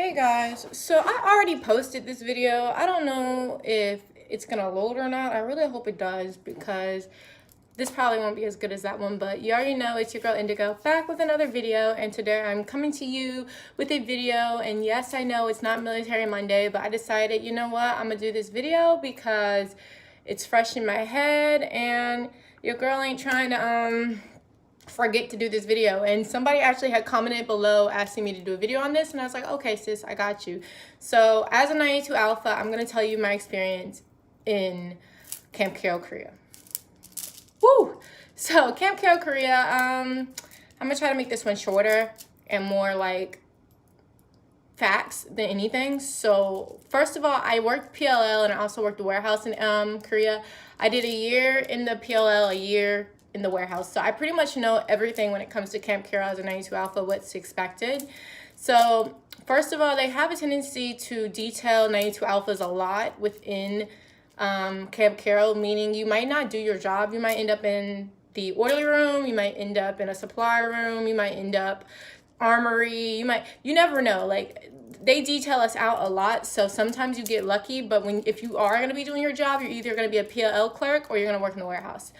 Hey guys, so I already posted this video. I don't know if it's gonna load or not. I really hope it does because this probably won't be as good as that one, but you already know it's your girl Indigo back with another video, and today I'm coming to you with a video. And yes, I know it's not Military Monday, but I decided, you know what, I'm gonna do this video because it's fresh in my head and your girl ain't trying to forget to do this video. And somebody actually had commented below asking me to do a video on this, and I was like, okay sis, I got you. So as a 92 alpha, I'm going to tell you my experience in Camp Carroll, Korea. Woo! So Camp Carroll, Korea, I'm going to try to make this one shorter and more like facts than anything. So first of all, I worked PLL and I also worked the warehouse in Korea. I did a year in the PLL, a year in the warehouse. So I pretty much know everything when it comes to Camp Carroll as a 92 alpha, what's expected. So first of all, they have a tendency to detail 92 alphas a lot within Camp Carroll, meaning you might not do your job. You might end up in the orderly room, you might end up in a supply room, you might end up armory, you never know. Like, they detail us out a lot, so sometimes you get lucky, but if you are going to be doing your job, you're either going to be a PLL clerk or you're going to work in the warehouse.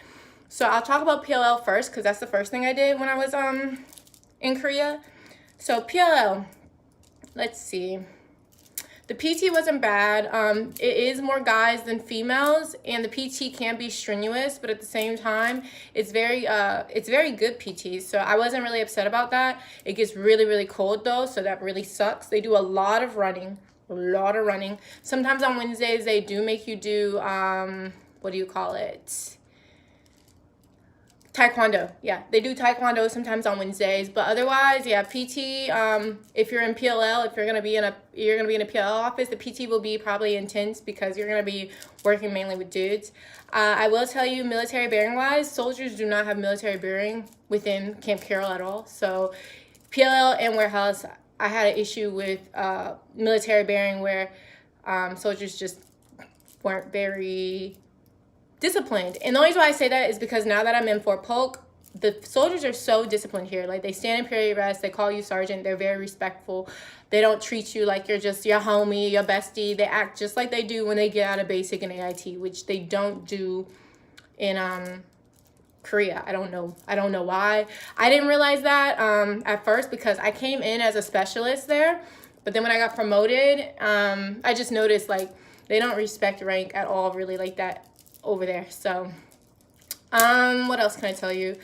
So I'll talk about PLL first because that's the first thing I did when I was in Korea. So PLL, let's see. The PT wasn't bad. It is more guys than females, and the PT can be strenuous, but at the same time, it's very good PT. So I wasn't really upset about that. It gets really, really cold though, so that really sucks. They do a lot of running, Sometimes on Wednesdays they do make you do what do you call it? Taekwondo. Yeah, they do taekwondo sometimes on Wednesdays, but otherwise, yeah, PT. If you're in PLL, if you're gonna be in a PLL office, the PT will be probably intense because you're gonna be working mainly with dudes. I will tell you, military bearing wise, soldiers do not have military bearing within Camp Carroll at all. So PLL and warehouse, I had an issue with military bearing where soldiers just weren't very disciplined. And the only reason why I say that is because now that I'm in Fort Polk, the soldiers are so disciplined here. Like, they stand in period rest, they call you sergeant, they're very respectful. They don't treat you like you're just your homie, your bestie. They act just like they do when they get out of basic and AIT, which they don't do in Korea. I don't know why. I didn't realize that at first because I came in as a specialist there, but then when I got promoted, I just noticed like they don't respect rank at all really like that over there. So what else can I tell you?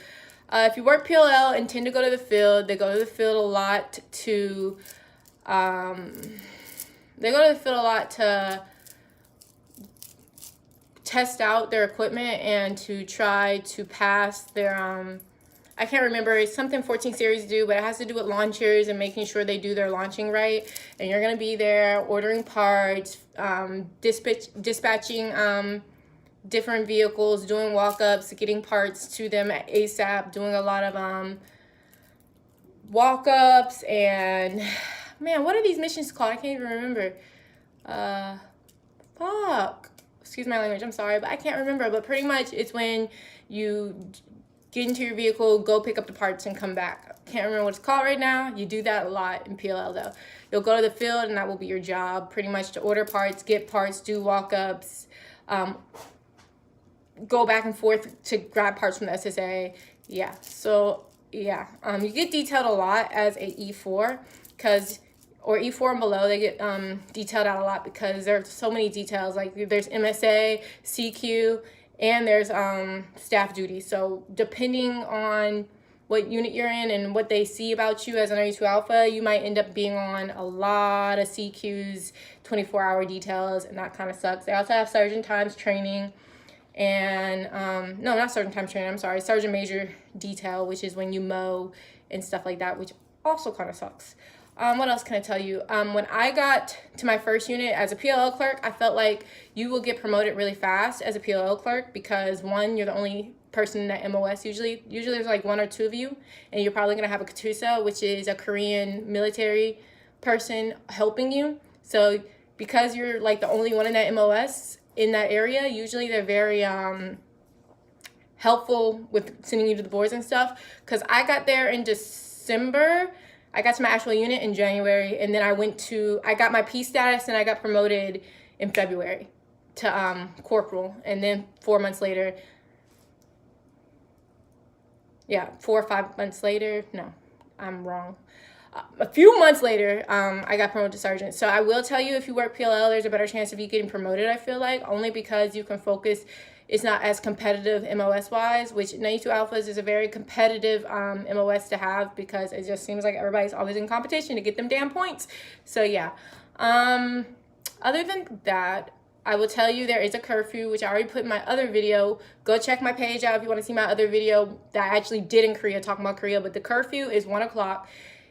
If you work PLL and tend to go to the field, they go to the field a lot to test out their equipment and to try to pass their I can't remember, it's something 14 series do, but it has to do with launchers and making sure they do their launching right. And you're going to be there ordering parts, dispatching different vehicles, doing walk-ups, getting parts to them at ASAP, doing a lot of walk-ups. And man, what are these missions called? I can't even remember. Excuse my language, I'm sorry, but I can't remember. But pretty much it's when you get into your vehicle, go pick up the parts and come back. Can't remember what it's called right now. You do that a lot in PLL though. You'll go to the field and that will be your job, pretty much to order parts, get parts, do walk-ups, go back and forth to grab parts from the SSA. Yeah, so yeah, you get detailed a lot as a E4 or E4 and below, they get detailed out a lot because there's so many details. Like, there's MSA, CQ, and there's staff duty. So depending on what unit you're in and what they see about you as an 92 alpha, you might end up being on a lot of CQs, 24-hour details, and that kind of sucks. They also have sergeant times training and no, not sergeant time training, I'm sorry, sergeant major detail, which is when you mow and stuff like that, which also kind of sucks. What else can I tell you? When I got to my first unit as a PLL clerk, I felt like you will get promoted really fast as a PLL clerk because, one, you're the only person in that MOS usually. Usually there's like one or two of you, and you're probably going to have a KATUSA, which is a Korean military person helping you. So because you're like the only one in that MOS in that area, usually they're very helpful with sending you to the boards and stuff. Because I got there in December. I got to my actual unit in January, and then I got my P status, and I got promoted in February to corporal. And then 4 months later, 4 or 5 months later, no, I'm wrong. A few months later, I got promoted to sergeant. So I will tell you, if you work PLL, there's a better chance of you getting promoted, I feel like, only because you can focus. It's not as competitive MOS-wise, which 92 Alphas is a very competitive MOS to have, because it just seems like everybody's always in competition to get them damn points. So yeah. Other than that, I will tell you there is a curfew, which I already put in my other video. Go check my page out if you want to see my other video that I actually did in Korea, talking about Korea. But the curfew is 1 o'clock.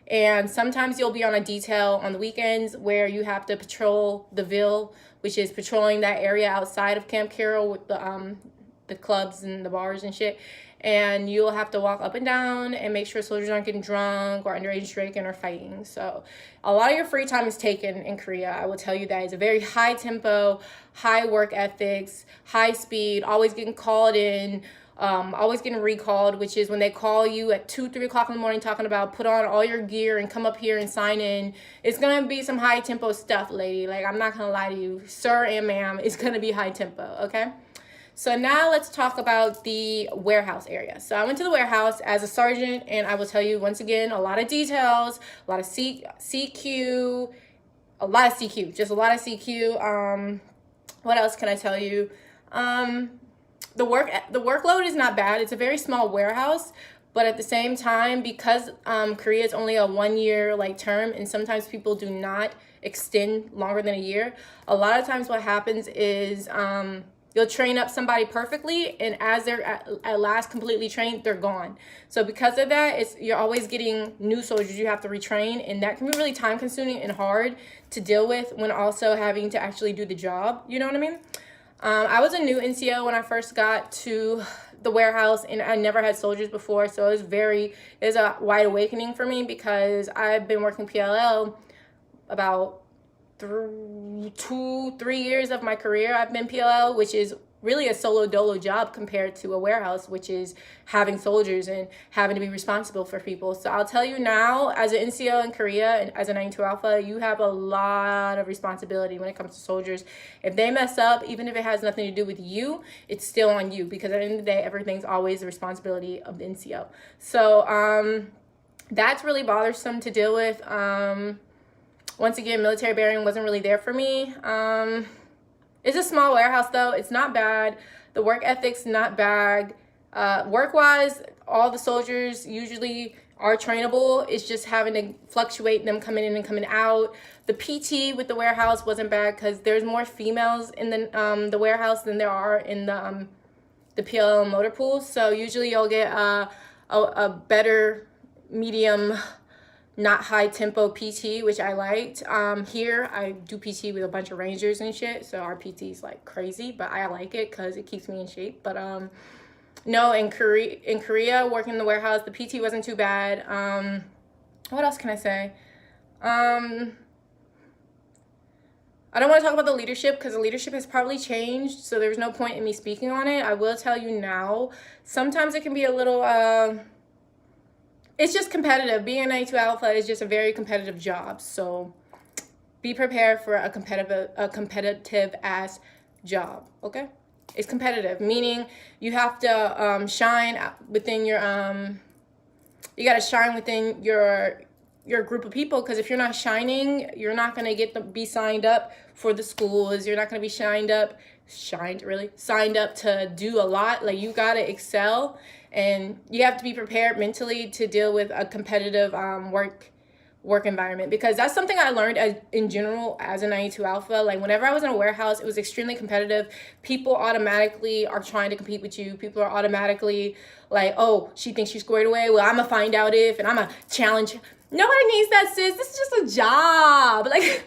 And sometimes you'll be on a detail on the weekends where you have to patrol the Ville, which is patrolling that area outside of Camp Carroll with the clubs and the bars and shit. And you'll have to walk up and down and make sure soldiers aren't getting drunk or underage drinking or fighting. So a lot of your free time is taken in Korea. I will tell you that. It's a very high tempo, high work ethics, high speed, always getting called in, always getting recalled, which is when they call you at 2, 3 o'clock in the morning talking about put on all your gear and come up here and sign in. It's going to be some high tempo stuff, lady. Like, I'm not going to lie to you, sir and ma'am, it's going to be high tempo, okay? So now let's talk about the warehouse area. So I went to the warehouse as a sergeant, and I will tell you once again, a lot of details, a lot of CQ, a lot of CQ, just a lot of CQ. What else can I tell you? The workload is not bad. It's a very small warehouse, but at the same time, because Korea is only a 1-year like term, and sometimes people do not extend longer than a year. A lot of times what happens is you'll train up somebody perfectly, and as they're at last completely trained, they're gone. So because of that, you're always getting new soldiers you have to retrain, and that can be really time consuming and hard to deal with when also having to actually do the job. You know what I mean? I was a new NCO when I first got to the warehouse, and I never had soldiers before, so it was a wide awakening for me, because I've been working PLL about 2-3 years of my career. I've been PLL, which is really a solo dolo job compared to a warehouse, which is having soldiers and having to be responsible for people. So I'll tell you now, as an NCO in Korea and as a 92 Alpha, you have a lot of responsibility when it comes to soldiers. If they mess up, even if it has nothing to do with you, it's still on you, because at the end of the day, everything's always the responsibility of the NCO. So that's really bothersome to deal with. Once again, military bearing wasn't really there for me. It's a small warehouse though. It's not bad. The work ethic's not bad. Work-wise, all the soldiers usually are trainable. It's just having to fluctuate them coming in and coming out. The PT with the warehouse wasn't bad, because there's more females in the warehouse than there are in the PLL motor pool. So usually you'll get a better medium, not high tempo PT, which I liked. Here I do PT with a bunch of rangers and shit, so our PT is like crazy, but I like it because it keeps me in shape. But no, in Korea working in the warehouse, the PT wasn't too bad. What else can I say? I don't want to talk about the leadership, because the leadership has probably changed, so there's no point in me speaking on it. I will tell you now, sometimes it can be a little it's just competitive. Being a 92 Alpha is just a very competitive job. So be prepared for a competitive ass job, okay? It's competitive, meaning you have to shine within your you got to shine within your group of people, because if you're not shining, you're not going to be signed up for the schools. You're not going to be signed up to do a lot. Like, you got to excel, and you have to be prepared mentally to deal with a competitive work environment, because that's something I learned in general as a 92 Alpha. Like, whenever I was in a warehouse, it was extremely competitive. People automatically are trying to compete with you. People are automatically like, oh, she thinks she's squared away, well, I'm gonna find out if, and I'm gonna challenge. Nobody needs that, sis. This is just a job. Like,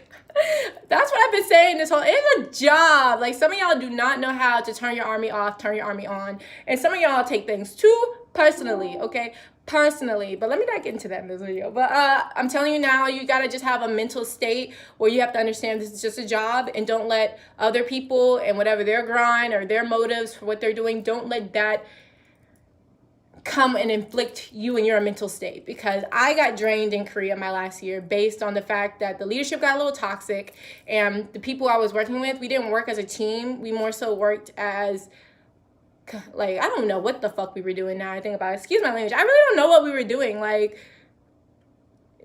that's what I've been saying this whole, it's a job. Like, some of y'all do not know how to turn your army off, turn your army on, and some of y'all take things too personally, okay? Personally. But let me not get into that in this video. But I'm telling you now, you gotta just have a mental state where you have to understand this is just a job, and don't let other people and whatever their grind or their motives for what they're doing, don't let that come and inflict you in your mental state, because I got drained in Korea my last year based on the fact that the leadership got a little toxic, and the people I was working with, we didn't work as a team. We more so worked as, like, I don't know what the fuck we were doing now I think about it. Excuse my language. I really don't know what we were doing. Like,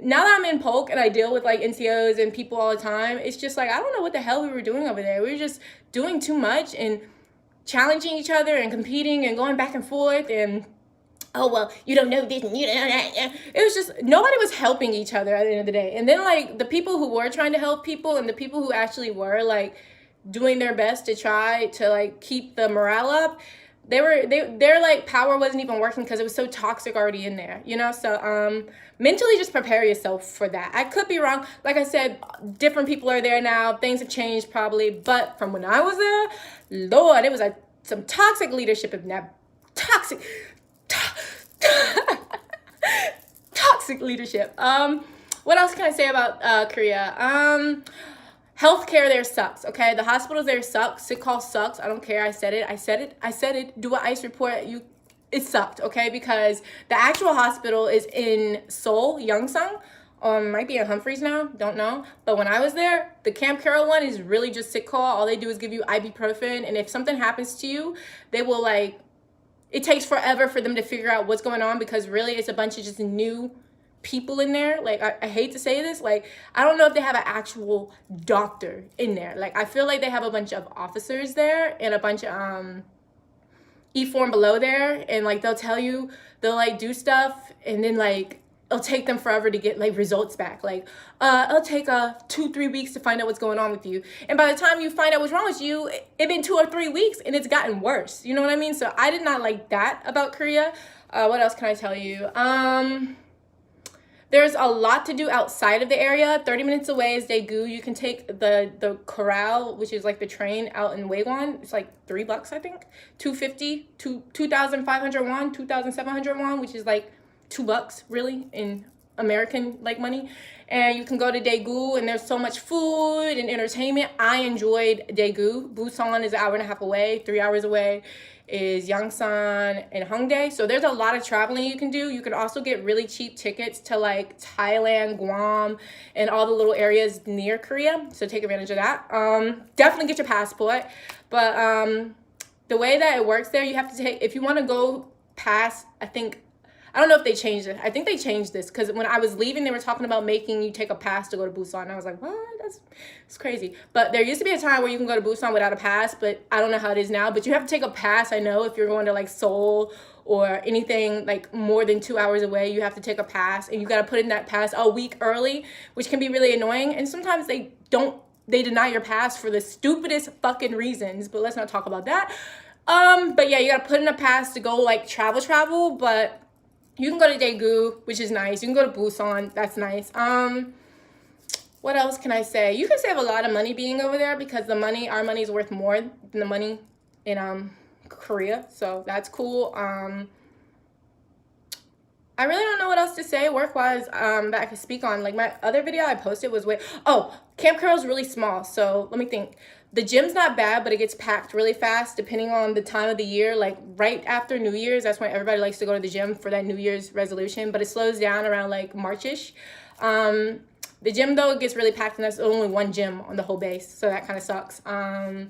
now that I'm in Polk and I deal with like NCOs and people all the time, it's just like, I don't know what the hell we were doing over there. We were just doing too much and challenging each other and competing and going back and forth, and oh, well, you don't know this and you don't know that. It was just, nobody was helping each other at the end of the day. And then like the people who were trying to help people and the people who actually were like doing their best to try to like keep the morale up, their like power wasn't even working because it was so toxic already in there, you know? So mentally just prepare yourself for that. I could be wrong. Like I said, different people are there now. Things have changed probably, but from when I was there, Lord, it was like some toxic leadership in that toxic leadership. What else can I say about Korea? Healthcare there sucks, okay? The hospitals there suck. Sick call sucks. I don't care. I said it. Do an ICE report. It sucked, okay? Because the actual hospital is in Seoul, Yongsan. Might be in Humphreys now, don't know. But when I was there, the Camp Carroll one is really just sick call. All they do is give you ibuprofen, and if something happens to you, they will like, it takes forever for them to figure out what's going on, because really it's a bunch of just new people in there. Like, I hate to say this, like, I don't know if they have an actual doctor in there. Like, I feel like they have a bunch of officers there and a bunch of E-form below there, and like they'll tell you, they'll like do stuff, and then like it'll take them forever to get like results back. Like it'll take 2-3 weeks to find out what's going on with you, and by the time you find out what's wrong with you, it's been 2 or 3 weeks and it's gotten worse, you know what I mean? So I did not like that about Korea. What else can I tell you? There's a lot to do outside of the area. 30 minutes away is Daegu. You can take the Carroll, which is like the train out in Wagwon. It's like $3, I think. 250, 2,500 won, 2,700 won, which is like $2 really in American like money. And you can go to Daegu, and there's so much food and entertainment. I enjoyed Daegu. Busan is an hour and a half away. 3 hours away is Yongsan and Hongdae. So there's a lot of traveling you can do. You can also get really cheap tickets to like Thailand, Guam, and all the little areas near Korea. So take advantage of that. Definitely get your passport. But the way that it works there, you have to take, if you want to go past, I don't know if they changed it. I think they changed this, because when I was leaving, they were talking about making you take a pass to go to Busan. And I was like, what? That's crazy. But there used to be a time where you can go to Busan without a pass, but I don't know how it is now. But you have to take a pass, I know, if you're going to like Seoul or anything like more than 2 hours away, you have to take a pass, and you got to put in that pass a week early, which can be really annoying. And sometimes they deny your pass for the stupidest fucking reasons, but let's not talk about that. But yeah, you got to put in a pass to go like travel, but you can go to Daegu, which is nice. You can go to Busan. That's nice. What else can I say? You can save a lot of money being over there, because our money is worth more than the money in Korea. So that's cool. I really don't know what else to say work-wise that I could speak on. Like, my other video I posted was Camp Carroll's really small. So let me think. The gym's not bad, but it gets packed really fast depending on the time of the year. Like right after New Year's, that's when everybody likes to go to the gym for that New Year's resolution. But it slows down around like March-ish. The gym, though, it gets really packed, and that's only one gym on the whole base. So that kind of sucks. The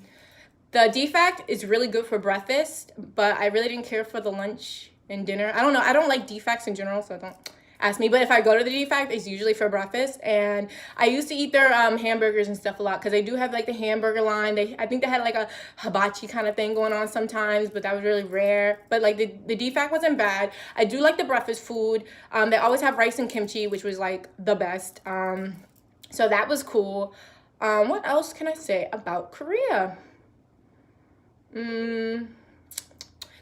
DFAC is really good for breakfast, but I really didn't care for the lunch and dinner. I don't know. I don't like DFACs in general, so don't ask me. But if I go to the DFAC, it's usually for breakfast. And I used to eat their hamburgers and stuff a lot, because they do have like the hamburger line. I think they had like a hibachi kind of thing going on sometimes, but that was really rare. But like the DFAC wasn't bad. I do like the breakfast food. They always have rice and kimchi, which was like the best. So that was cool. What else can I say about Korea?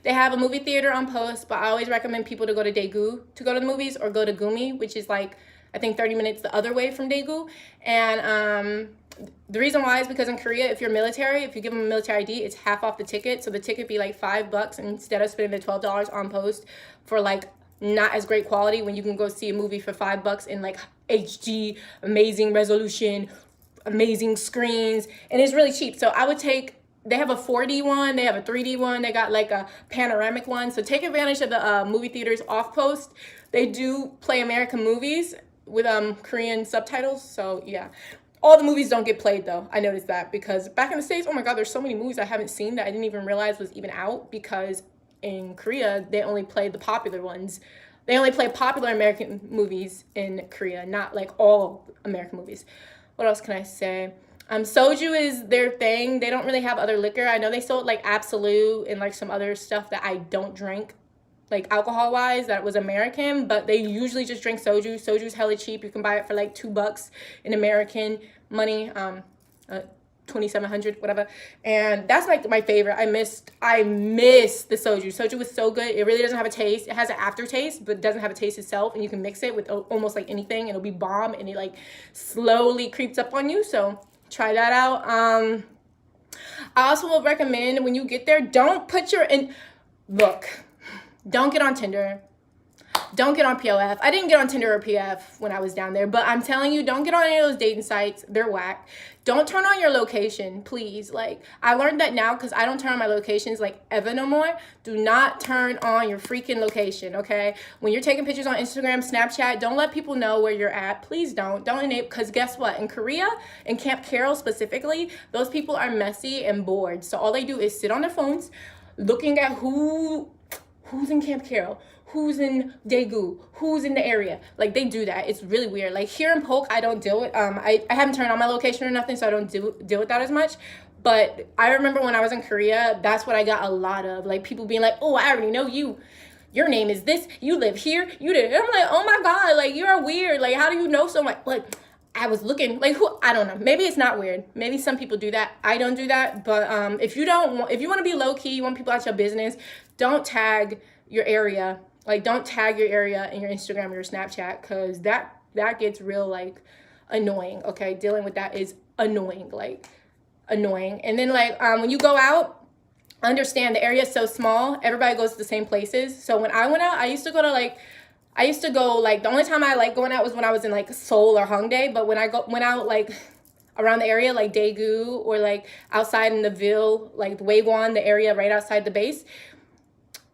They have a movie theater on Post, but I always recommend people to go to Daegu to go to the movies, or go to Gumi, which is like, I think 30 minutes the other way from Daegu. And the reason why is because in Korea, if you're military, if you give them a military ID, it's half off the ticket. So the ticket be like $5 instead of spending the $12 on Post for like not as great quality, when you can go see a movie for $5 in like HD, amazing resolution, amazing screens, and it's really cheap. So I would take they have a 4D one, they have a 3D one, they got like a panoramic one. So take advantage of the movie theaters off post. They do play American movies with Korean subtitles. So yeah, all the movies don't get played though. I noticed that because back in the States, oh my God, there's so many movies I haven't seen that I didn't even realize was even out, because in Korea, they only play the popular ones. They only play popular American movies in Korea, not like all American movies. What else can I say? Soju is their thing. They don't really have other liquor. I know they sold like Absolute and like some other stuff that I don't drink, like alcohol wise, that was American, but they usually just drink soju. Soju's hella cheap. You can buy it for like $2 in American money, 2,700, whatever. And that's like my favorite. I miss the soju. Soju was so good. It really doesn't have a taste. It has an aftertaste, but it doesn't have a taste itself. And you can mix it with almost like anything. It'll be bomb, and it like slowly creeps up on you. So try that out. I also will recommend when you get there, don't put your look, don't get on Tinder. Don't get on POF. I didn't get on Tinder or PF when I was down there, but I'm telling you, don't get on any of those dating sites. They're whack. Don't turn on your location, please. Like, I learned that now because I don't turn on my locations like ever no more. Do not turn on your freaking location, okay? When you're taking pictures on Instagram, Snapchat, don't let people know where you're at. Please don't. Don't enable, because guess what? In Korea, in Camp Carroll specifically, those people are messy and bored. So all they do is sit on their phones looking at who's in Camp Carroll, who's in Daegu, who's in the area. Like, they do that. It's really weird. Like, here in Polk, I don't deal with, I haven't turned on my location or nothing, so I don't deal with that as much. But I remember when I was in Korea, that's what I got a lot of. Like, people being like, oh, I already know you. Your name is this. You live here. You did. I'm like, oh my God, like, you're weird. Like, how do you know so much? Like, I was looking, like, who, I don't know. Maybe it's not weird. Maybe some people do that. I don't do that. But if you want to be low key, you want people out your business, don't tag your area. Like, don't tag your area in your Instagram or your Snapchat, because that gets real, like, annoying, okay? Dealing with that is annoying, like, annoying. And then, like, when you go out, understand the area is so small. Everybody goes to the same places. So when I went out, I used to go, like, the only time I like going out was when I was in, like, Seoul or Hongdae. But when I went out, like, around the area, like Daegu, or, like, outside in the Ville, like, Waegwon, the area right outside the base,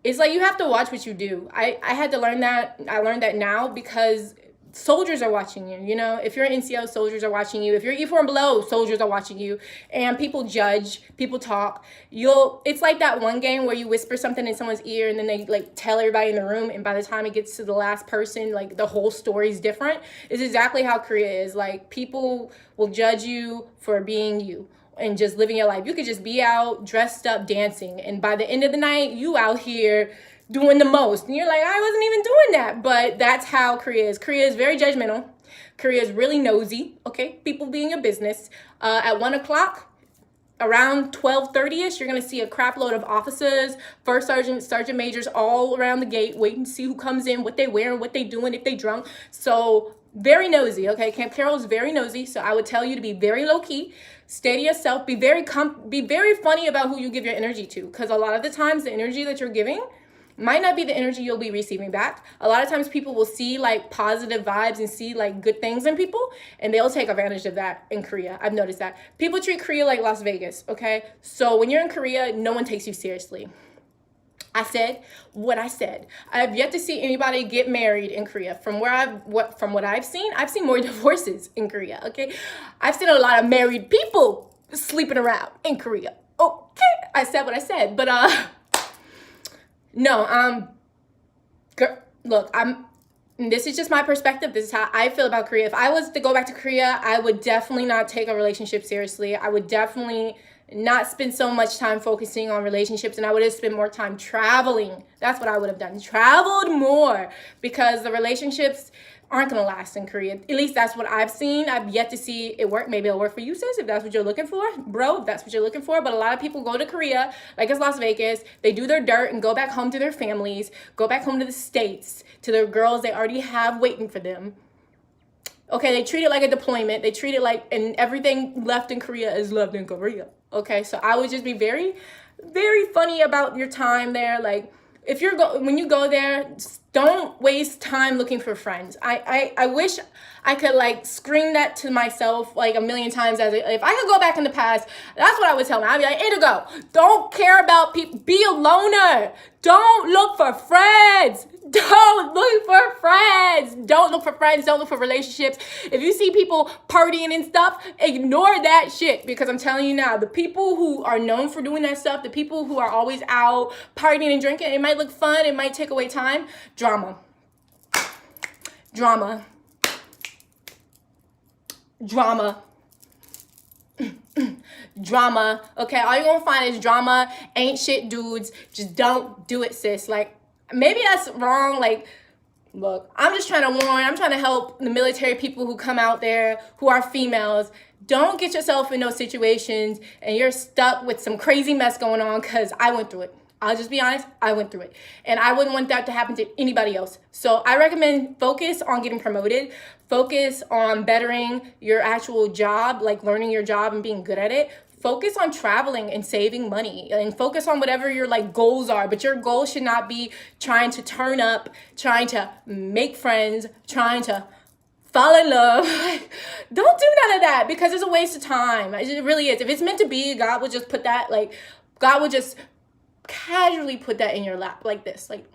it's like you have to watch what you do. I had to learn that. I learned that now because soldiers are watching you. You know, if you're an NCO, soldiers are watching you. If you're E4 and below, soldiers are watching you. And people judge, people talk. It's like that one game where you whisper something in someone's ear and then they like tell everybody in the room, and by the time it gets to the last person, like the whole story's different. It's exactly how Korea is. Like, people will judge you for being you and just living your life. You could just be out, dressed up, dancing, and by the end of the night, you out here doing the most. And you're like, I wasn't even doing that. But that's how Korea is. Korea is very judgmental. Korea is really nosy, okay? People be in your business. At 1 o'clock, around 12:30ish, you're gonna see a crap load of officers, first sergeant, sergeant majors all around the gate, waiting to see who comes in, what they wearing, what they doing, if they drunk. So very nosy, okay? Camp Carroll is very nosy, so I would tell you to be very low-key, stay to yourself, be very funny about who you give your energy to, because a lot of the times the energy that you're giving might not be the energy you'll be receiving back. A lot of times people will see like positive vibes and see like good things in people, and they'll take advantage of that in Korea. I've noticed that. People treat Korea like Las Vegas, okay? So when you're in Korea, no one takes you seriously. I said what I said. I've yet to see anybody get married in Korea. From what I've seen more divorces in Korea, okay? I've seen a lot of married people sleeping around in Korea. Okay, I said what I said, but no, look, this is just my perspective. This is how I feel about Korea. If I was to go back to Korea, I would definitely not take a relationship seriously. I would definitely not spend so much time focusing on relationships, and I would have spent more time traveling. That's what I would have done. Traveled more, because the relationships aren't going to last in Korea. At least that's what I've seen. I've yet to see it work. Maybe it'll work for you, sis, if that's what you're looking for. Bro, if that's what you're looking for. But a lot of people go to Korea, like it's Las Vegas. They do their dirt and go back home to their families, go back home to the States, to their girls they already have waiting for them. Okay, they treat it like a deployment. They treat it like, and everything left in Korea is left in Korea. Okay, so I would just be very, very funny about your time there. Like, if you're when you go there, don't waste time looking for friends. I wish I could like scream that to myself like a million times. As if I could go back in the past, that's what I would tell me. I'd be like, Indigo, don't care about people. Be a loner. Don't look for friends. Don't look for friends. Don't look for friends. Don't look for relationships. If you see people partying and stuff, ignore that shit. Because I'm telling you now, the people who are known for doing that stuff, the people who are always out partying and drinking, it might look fun. It might take away time. Drama. Drama. Drama. Drama. Okay, all you're gonna find is drama. Ain't shit dudes. Just don't do it, sis. Like, maybe that's wrong. Like, look, I'm just trying to warn. I'm trying to help the military people who come out there who are females. Don't get yourself in those situations and you're stuck with some crazy mess going on, because I went through it. I'll just be honest, I went through it. And I wouldn't want that to happen to anybody else. So I recommend focus on getting promoted. Focus on bettering your actual job, like learning your job and being good at it. Focus on traveling and saving money, and focus on whatever your like goals are. But your goal should not be trying to turn up, trying to make friends, trying to fall in love. Don't do none of that, because it's a waste of time. It really is. If it's meant to be, God would just put that, like, God would just casually put that in your lap like this, like,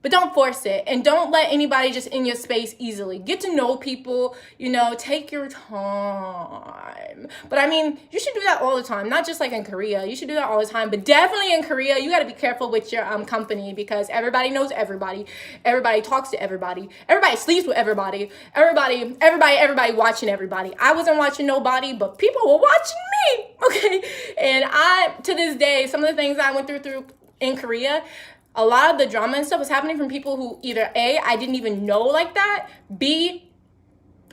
But don't force it, and don't let anybody just in your space easily. Get to know people, you know, take your time. But I mean, you should do that all the time, not just like in Korea. You should do that all the time, but definitely in Korea, you got to be careful with your company, because everybody knows everybody. Everybody talks to everybody. Everybody sleeps with everybody. Everybody watching everybody. I wasn't watching nobody, but people were watching me, okay? And to this day, some of the things I went through in Korea, a lot of the drama and stuff was happening from people who either A, I didn't even know like that, B,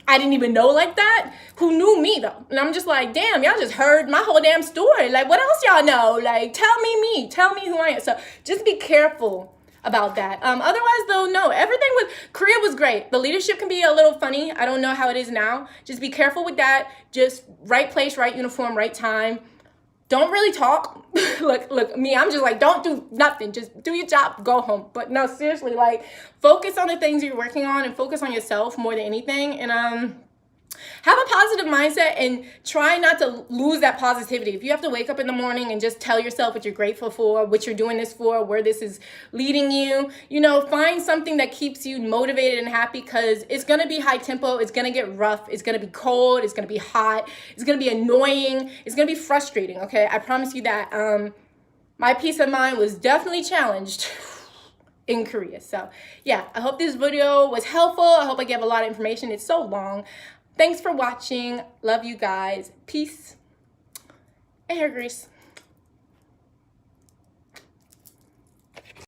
I didn't even know like that, who knew me though. And I'm just like, damn, y'all just heard my whole damn story. Like, what else y'all know? Like, tell me who I am. So just be careful about that. Otherwise though, no, Korea was great. The leadership can be a little funny. I don't know how it is now. Just be careful with that. Just right place, right uniform, right time. Don't really talk. Look, me, I'm just like, don't do nothing. Just do your job, go home. But no, seriously, like, focus on the things you're working on and focus on yourself more than anything. And have a positive mindset and try not to lose that positivity. If you have to wake up in the morning and just tell yourself what you're grateful for, what you're doing this for, where this is leading you, you know, find something that keeps you motivated and happy, because it's going to be high tempo. It's going to get rough. It's going to be cold. It's going to be hot. It's going to be annoying. It's going to be frustrating. Okay. I promise you that. My peace of mind was definitely challenged in Korea. So yeah, I hope this video was helpful. I hope I gave a lot of information. It's so long. Thanks for watching. Love you guys. Peace and hair grease.